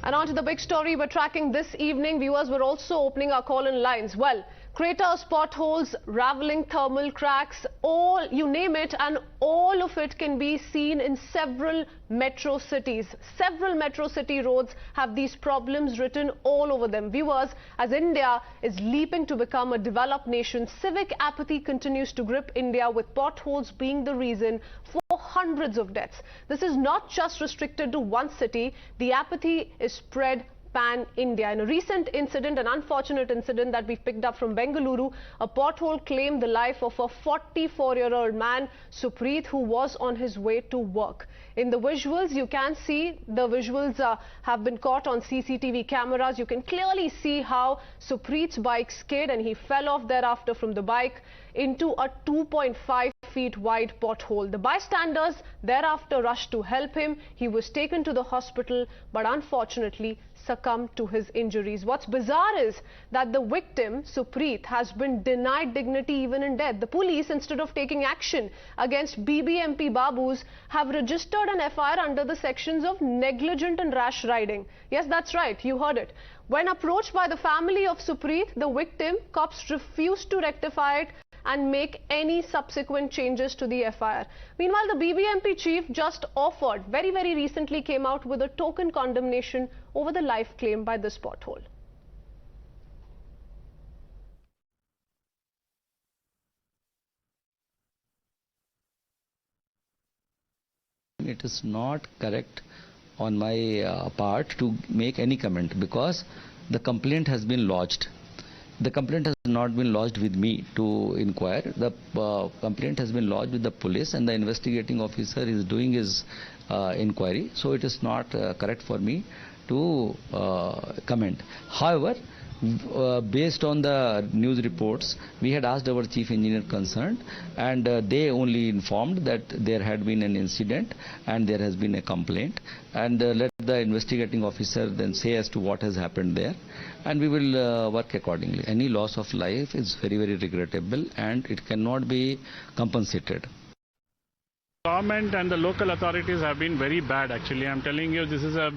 And on to the big story we're tracking this evening. Viewers, we're also opening our call-in lines. Well, craters, potholes, raveling thermal cracks, all, you name it, and all of it can be seen in several metro cities. Several metro city roads have these problems written all over them. Viewers, as India is leaping to become a developed nation, civic apathy continues to grip India, with potholes being the reason for hundreds of deaths. This is not just restricted to one city. The apathy is spread pan-India. In a recent incident, an unfortunate incident that we've picked up from Bengaluru, a pothole claimed the life of a 44-year-old man, Supreeth, who was on his way to work. In the visuals, you can see the visuals have been caught on CCTV cameras. You can clearly see how Supreeth's bike skid and he fell off thereafter from the bike into a 2.5 feet wide pothole. The bystanders thereafter rushed to help him. He was taken to the hospital, but unfortunately succumbed to his injuries. What's bizarre is that the victim, Supreeth, has been denied dignity even in death. The police, instead of taking action against BBMP Babus, have registered an FIR under the sections of negligent and rash riding. Yes, that's right, you heard it. When approached by the family of Supreeth, the victim, cops refused to rectify it and make any subsequent changes to the FIR. Meanwhile, the BBMP chief just offered, very recently came out with a token condemnation over the life claim by this pothole. It is not correct on my part to make any comment because the complaint has been lodged. The complaint has not been lodged with me to inquire. The complaint has been lodged with the police, and the investigating officer is doing his inquiry. So it is not correct for me to comment. However, based on the news reports, we had asked our chief engineer concerned, and they only informed that there had been an incident and there has been a complaint, and let the investigating officer then say as to what has happened there, and we will work accordingly. Any loss of life is very regrettable and it cannot be compensated. Government and the local authorities have been very bad, actually. I'm telling you, this is a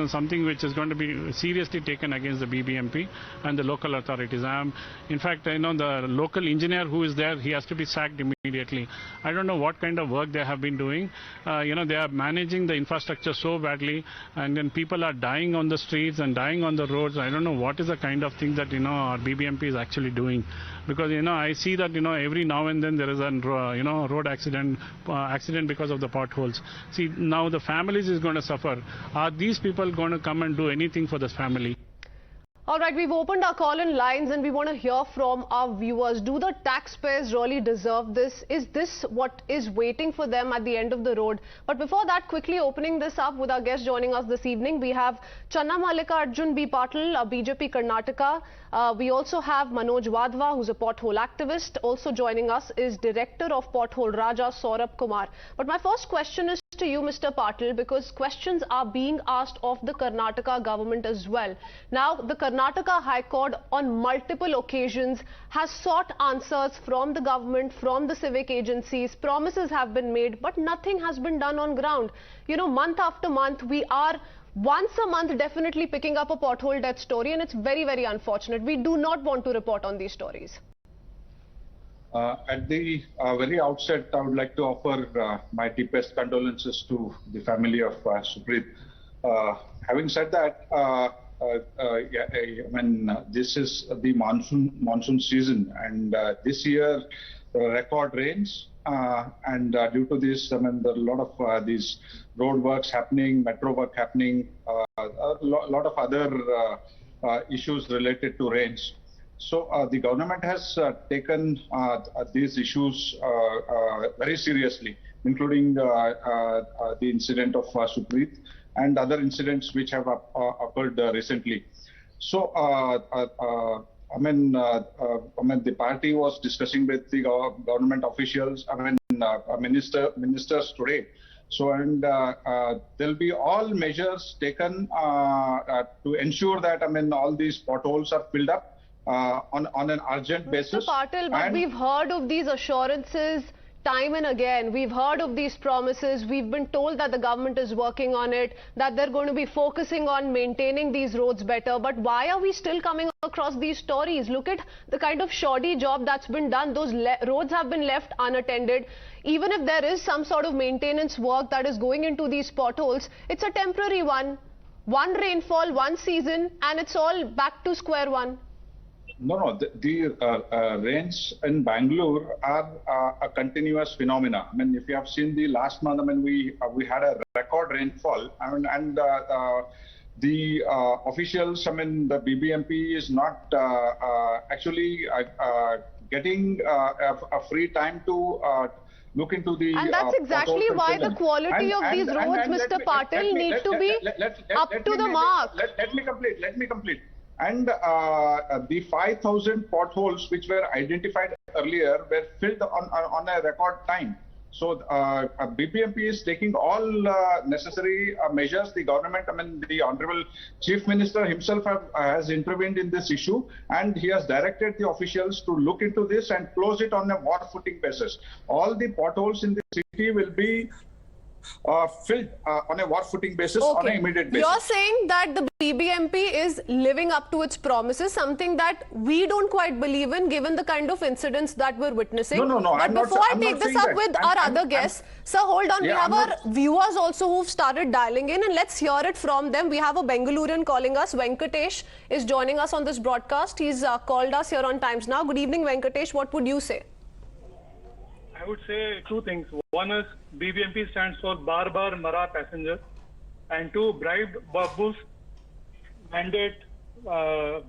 something which is going to be seriously taken against the BBMP and the local authorities. In fact, the local engineer who is there, he has to be sacked immediately. I don't know what kind of work they have been doing. They are managing the infrastructure so badly, and then people are dying on the streets and dying on the roads. I don't know what is the kind of thing that our BBMP is actually doing, because I see that every now and then there is a road accident because of the potholes. See, now the families is going to suffer. Are these people going to come and do anything for this family? All right, we've opened our call-in lines and we want to hear from our viewers. Do the taxpayers really deserve this? Is this what is waiting for them at the end of the road? But before that, quickly opening this up with our guest joining us this evening, we have Channa Mallikarjun B. Patil, BJP Karnataka. We also have Manoj Wadhwa, who's a pothole activist. Also joining us is Director of Pothole Raja, Saurabh Kumar. But my first question is to you, Mr. Patil, because questions are being asked of the Karnataka government as well. Now, the Karnataka High Court on multiple occasions has sought answers from the government, from the civic agencies. Promises have been made, but nothing has been done on ground. Month after month, we are once a month definitely picking up a pothole death story, and it's very unfortunate. We do not want to report on these stories. At the very outset, I would like to offer my deepest condolences to the family of Supreeth. Having said that, this is the monsoon season, and this year record rains, and due to this, there are a lot of these road works happening, metro work happening, a lot of other issues related to rains. So the government has taken these issues very seriously, including the incident of Supreeth and other incidents which have occurred recently. So the party was discussing with the government officials, ministers today. So, and there'll be all measures taken to ensure that all these potholes are filled up on an urgent basis. Mr. Patil, but we've heard of these assurances time and again, we've heard of these promises. We've been told that the government is working on it, that they're going to be focusing on maintaining these roads better. But why are we still coming across these stories? Look at the kind of shoddy job that's been done. Those roads have been left unattended. Even if there is some sort of maintenance work that is going into these potholes, it's a temporary one. One rainfall, one season, and it's all back to square one. No, the rains in Bengaluru are a continuous phenomena. I mean, if you have seen the last month, I mean, we had a record rainfall. I mean, and the officials, I mean, the BBMP is not actually getting a free time to look into the... And that's exactly why the quality of these roads, Mr. Patil, need to be up to the mark. Let me complete. And the 5,000 potholes which were identified earlier were filled on a record time. So BBMP is taking all necessary measures. The government, I mean, the Honorable Chief Minister himself has intervened in this issue, and he has directed the officials to look into this and close it on a war footing basis. All the potholes in the city will be filled on a war footing basis, on an immediate basis. You're saying that the BBMP is living up to its promises, something that we don't quite believe in given the kind of incidents that we're witnessing. No. But before I take this up with our other guests, sir, hold on. We have our viewers also who've started dialing in, and let's hear it from them. We have a Bengalurian calling us. Venkatesh is joining us on this broadcast. He's called us here on Times Now. Good evening, Venkatesh. What would you say? I would say two things. One is BBMP stands for Bar Bar Mara Passenger, and two, bribed babus mandate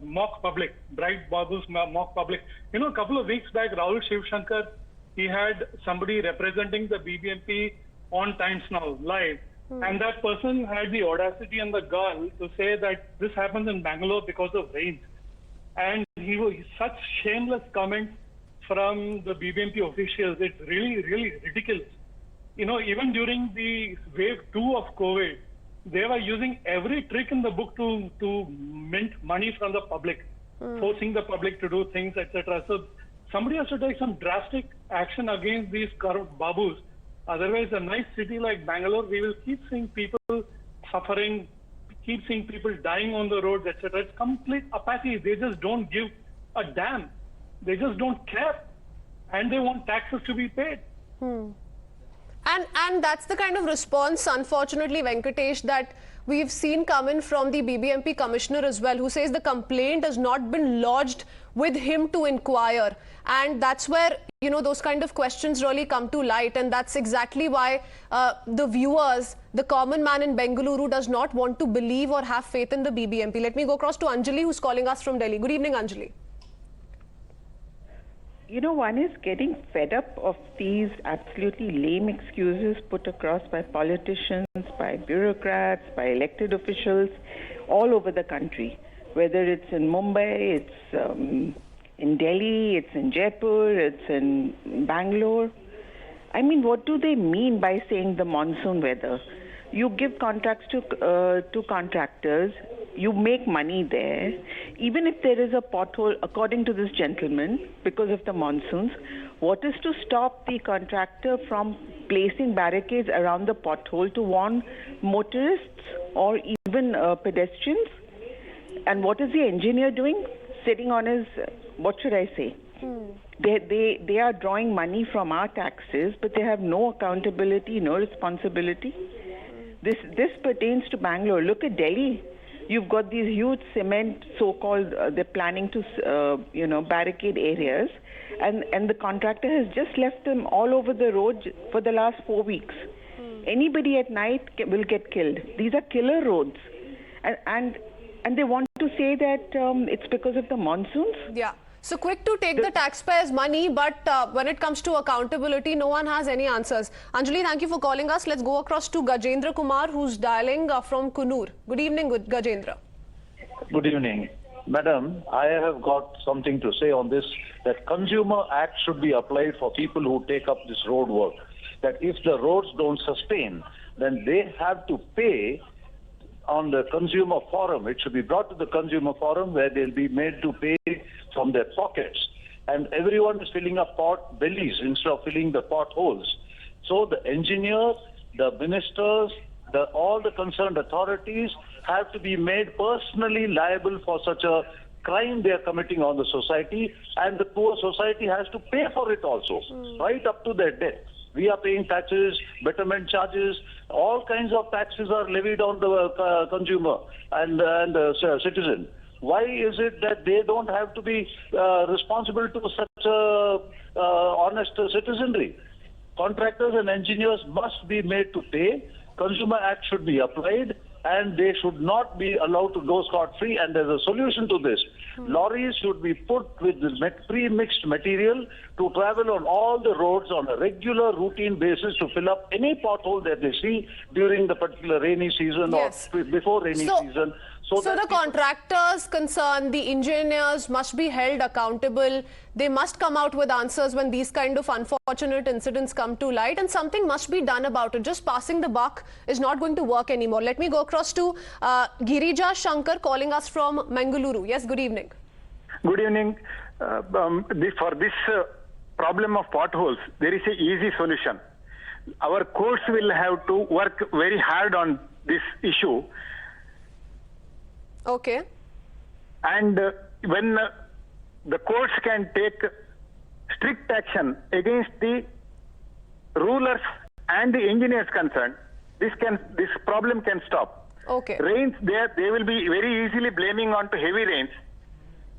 mock public. Bribed babus mock public. You know, a couple of weeks back, Rahul Shivshankar, he had somebody representing the BBMP on Times Now live, and that person had the audacity and the gall to say that this happens in Bangalore because of rains, and he was such shameless comments from the BBMP officials. It's really, really ridiculous. You know, even during the wave 2 of COVID, they were using every trick in the book to mint money from the public, forcing the public to do things, etc. So somebody has to take some drastic action against these corrupt babus. Otherwise, a nice city like Bangalore, we will keep seeing people suffering, keep seeing people dying on the roads, etc. It's complete apathy. They just don't give a damn. They just don't care, and they want taxes to be paid. And that's the kind of response, unfortunately, Venkatesh, that we've seen come in from the BBMP commissioner as well, who says the complaint has not been lodged with him to inquire. And that's where, you know, those kind of questions really come to light. And that's exactly why the viewers, the common man in Bengaluru, does not want to believe or have faith in the BBMP. Let me go across to Anjali, who's calling us from Delhi. Good evening, Anjali. You know, one is getting fed up of these absolutely lame excuses put across by politicians, by bureaucrats, by elected officials all over the country. Whether it's in Mumbai, it's in Delhi, it's in Jaipur, it's in Bangalore. I mean, what do they mean by saying the monsoon weather? You give contracts to contractors, you make money there. Even if there is a pothole, according to this gentleman, because of the monsoons, what is to stop the contractor from placing barricades around the pothole to warn motorists or even pedestrians? And what is the engineer doing? Sitting on his, what should I say? They are drawing money from our taxes, but they have no accountability, no responsibility. This pertains to Bangalore. Look at Delhi. You've got these huge cement, so-called, they're planning to, barricade areas. And the contractor has just left them all over the road for the last 4 weeks. Anybody at night will get killed. These are killer roads. And they want to say that it's because of the monsoons. Yeah. So quick to take the taxpayers' money, but when it comes to accountability, no one has any answers. Anjali, thank you for calling us. Let's go across to Gajendra Kumar, who's dialing from Kunur. Good evening, Gajendra. Good evening. Madam, I have got something to say on this, that Consumer Act should be applied for people who take up this road work. That if the roads don't sustain, then they have to pay on the consumer forum. It should be brought to the consumer forum where they'll be made to pay from their pockets. and everyone is filling up pot bellies instead of filling the potholes. So the engineers, the ministers, all the concerned authorities have to be made personally liable for such a crime they are committing on the society, and the poor society has to pay for it also, right up to their death. We are paying taxes, betterment charges, all kinds of taxes are levied on the consumer and citizen. Why is it that they don't have to be responsible to such a honest citizenry? Contractors and engineers must be made to pay. Consumer Act should be applied, and they should not be allowed to go scot-free. And there's a solution to this. Lorries should be put with pre-mixed material to travel on all the roads on a regular routine basis to fill up any pothole that they see during the particular rainy season or before rainy season. So the contractors concerned, the engineers must be held accountable. They must come out with answers when these kind of unfortunate incidents come to light, and something must be done about it. Just passing the buck is not going to work anymore. Let me go across to Girija Shankar calling us from Bengaluru. Yes, good evening. Good evening. For this problem of potholes, there is an easy solution. Our courts will have to work very hard on this issue. Okay. And when the courts can take strict action against the rulers and the engineers concerned, this problem can stop. Okay. Rains, they will be very easily blaming on to heavy rains.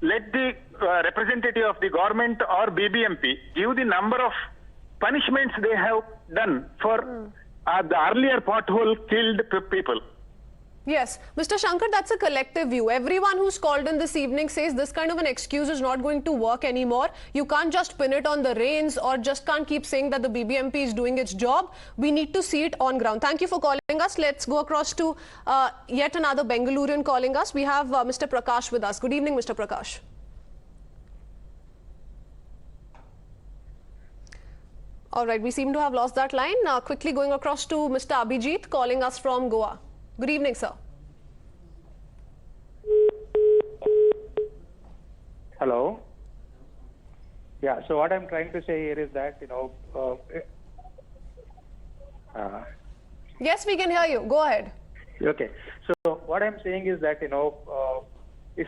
Let the representative of the government or BBMP give the number of punishments they have done for the earlier pothole killed people. Yes, Mr. Shankar, that's a collective view. Everyone who's called in this evening says this kind of an excuse is not going to work anymore. You can't just pin it on the rains or just can't keep saying that the BBMP is doing its job. We need to see it on ground. Thank you for calling us. Let's go across to yet another Bengalurian calling us. We have Mr. Prakash with us. Good evening, Mr. Prakash. All right, we seem to have lost that line. Quickly going across to Mr. Abhijit calling us from Goa. Good evening, sir. Hello. Yeah, so what I'm trying to say here is that, yes, we can hear you. Go ahead. Okay. So what I'm saying is that, is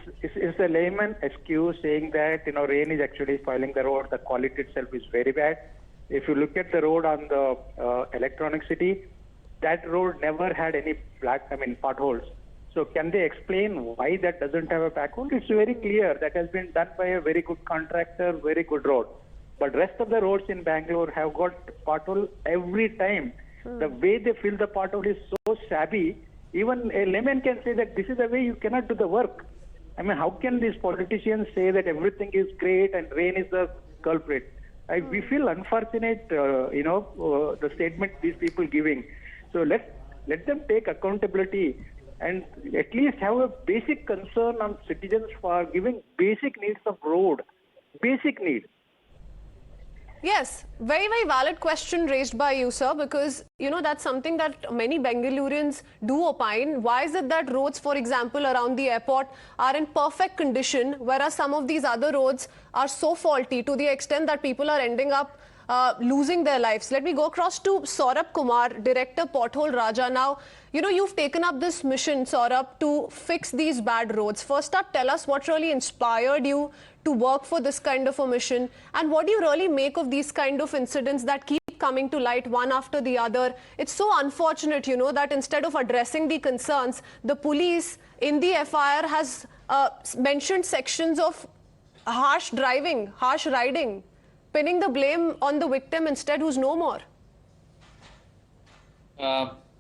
the layman excuse saying that, rain is actually spoiling the road. The quality itself is very bad. If you look at the road on the Electronic City, that road never had any potholes. So can they explain why that doesn't have a backhoe? It's very clear that has been done by a very good contractor, very good road. But rest of the roads in Bangalore have got pothole every time. The way they fill the pothole is so shabby. Even a layman can say that this is the way you cannot do the work. I mean, how can these politicians say that everything is great and rain is the culprit? We feel unfortunate, the statement these people giving. So let them take accountability and at least have a basic concern on citizens for giving basic needs of road. Basic need. Yes, very, very valid question raised by you, sir, because, that's something that many Bengalurians do opine. Why is it that roads, for example, around the airport are in perfect condition, whereas some of these other roads are so faulty to the extent that people are ending up losing their lives? Let me go across to Saurabh Kumar, Director Pothole Raja. Now, you've taken up this mission, Saurabh, to fix these bad roads. First up, tell us what really inspired you to work for this kind of a mission, and what do you really make of these kind of incidents that keep coming to light one after the other? It's so unfortunate, that instead of addressing the concerns, the police in the FIR has mentioned sections of harsh driving, harsh riding, pinning the blame on the victim instead, who's no more.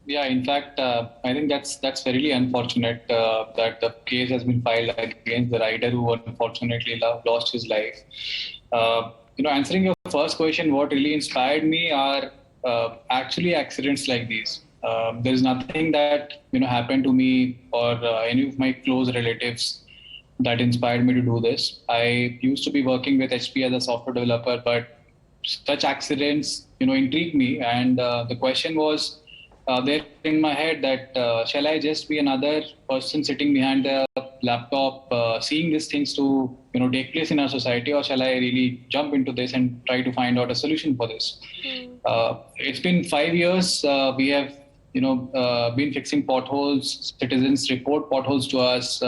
Yeah, in fact, I think that's really unfortunate that the case has been filed against the rider who unfortunately lost his life. Answering your first question, what really inspired me are actually accidents like these. There is nothing that happened to me or any of my close relatives that inspired me to do this. I used to be working with HP as a software developer, but such accidents, intrigued me. And the question was, there in my head that shall I just be another person sitting behind the laptop seeing these things to take place in our society, or shall I really jump into this and try to find out a solution for this? It's been 5 years. We have been fixing potholes. Citizens report potholes to us.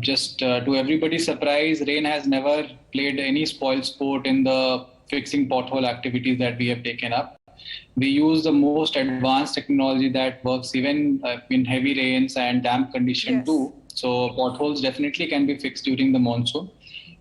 Just to everybody's surprise, rain has never played any spoil sport in the fixing pothole activities that we have taken up. We use the most advanced technology that works even in heavy rains and damp condition too. So potholes definitely can be fixed during the monsoon.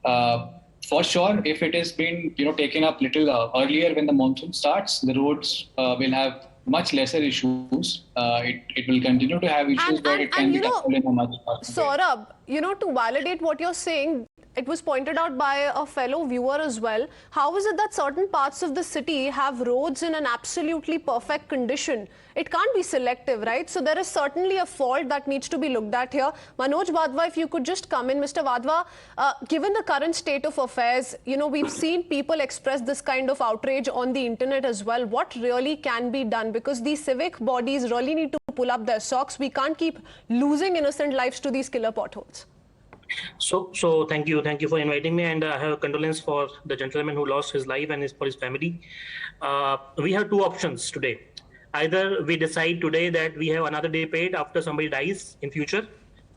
For sure, if it has been taken up little earlier when the monsoon starts, the roads will have much lesser issues. It will continue to have issues, but it can be tackled in a much faster way. Saurabh, to validate what you're saying, it was pointed out by a fellow viewer as well. How is it that certain parts of the city have roads in an absolutely perfect condition? It can't be selective, right? So there is certainly a fault that needs to be looked at here. Manoj Wadhwa, if you could just come in. Mr. Wadhwa, given the current state of affairs, we've seen people express this kind of outrage on the internet as well. What really can be done? Because these civic bodies really need to pull up their socks. We can't keep losing innocent lives to these killer potholes. So thank you for inviting me, and I have a condolence for the gentleman who lost his life and for his family. We have two options today. Either we decide today that we have another day paid after somebody dies in future,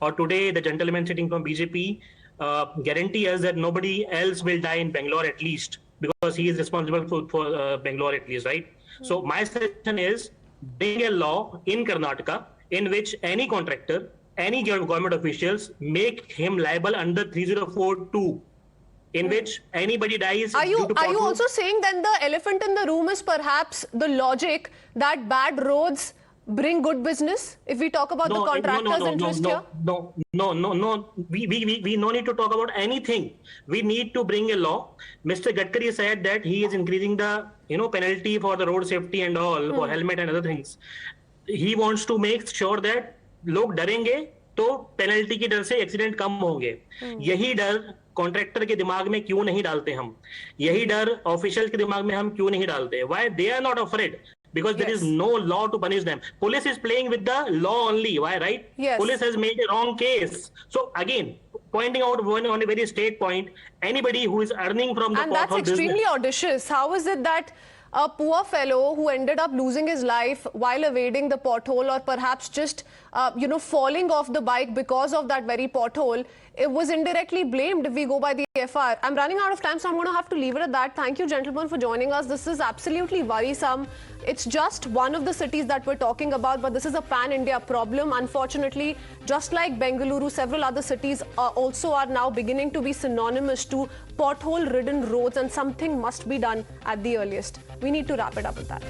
or today the gentleman sitting from BJP guarantee us that nobody else will die in Bangalore at least, because he is responsible for Bangalore at least, right? So my suggestion is bring a law in Karnataka in which any contractor, any government officials make him liable under 3042, in which anybody dies. Are you also saying then the elephant in the room is perhaps the logic that bad roads bring good business? If we talk about the contractors' interest here? No. We no need to talk about anything. We need to bring a law. Mr. Gadkari said that he is increasing the penalty for the road safety and all, for helmet and other things. He wants to make sure that लोग डरेंगे तो penalty की डर से accident कम होंगे. यही डर contractor के दिमाग में क्यों नहीं डालते हम? यही डर ऑफिशियल के दिमाग में हम क्यों नहीं डालते? Why they are not afraid? Because there is no law to punish them. Police is playing with the law only. Why, right? Yes. Police has made a wrong case. So again, pointing out on a very straight point, anybody who is earning from the and that's extremely audacious. How is it that a poor fellow who ended up losing his life while evading the pothole, or perhaps just falling off the bike because of that very pothole, it was indirectly blamed if we go by the FR. I'm running out of time, so I'm going to have to leave it at that. Thank you, gentlemen, for joining us. This is absolutely worrisome. It's just one of the cities that we're talking about, but this is a pan-India problem. Unfortunately, just like Bengaluru, several other cities also are now beginning to be synonymous to pothole-ridden roads, and something must be done at the earliest. We need to wrap it up with that.